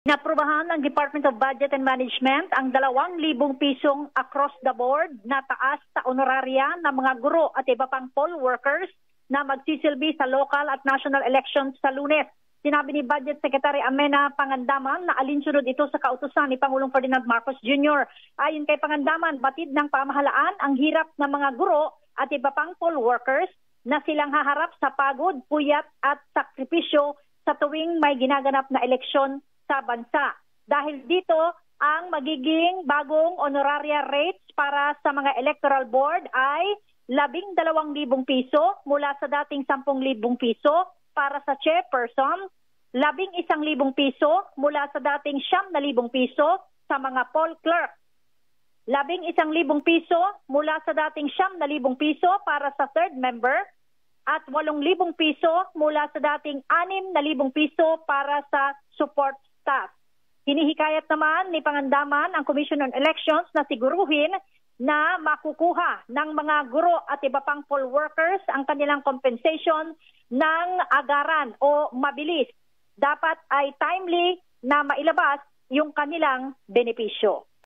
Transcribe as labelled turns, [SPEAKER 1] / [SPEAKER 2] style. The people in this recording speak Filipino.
[SPEAKER 1] Inaprubahan ng Department of Budget and Management ang 2,000 pisong across the board na taas sa honoraria ng mga guro at iba pang poll workers na magsisilbi sa local at national elections sa Lunes. Sinabi ni Budget Secretary Amenah Pangandaman na alinsunod ito sa kautusan ni Pangulong Ferdinand Marcos Jr. Ayon kay Pangandaman, batid ng pamahalaan ang hirap ng mga guro at iba pang poll workers na silang haharap sa pagod, puyat at sakripisyo sa tuwing may ginaganap na eleksyon sa bansa. Dahil dito, ang magiging bagong honoraria rates para sa mga electoral board ay 12,000 piso mula sa dating 10,000 piso para sa chairperson, 11,000 piso mula sa dating 9,000 piso sa mga poll clerk, 11,000 piso mula sa dating 9,000 piso para sa third member, at 8,000 piso mula sa dating 6,000 piso para sa support staff. Hinihikayat naman ni Pangandaman ang Commission on Elections na siguruhin na makukuha ng mga guro at iba pang poll workers ang kanilang compensation ng agaran o mabilis. Dapat ay timely na mailabas yung kanilang benepisyo.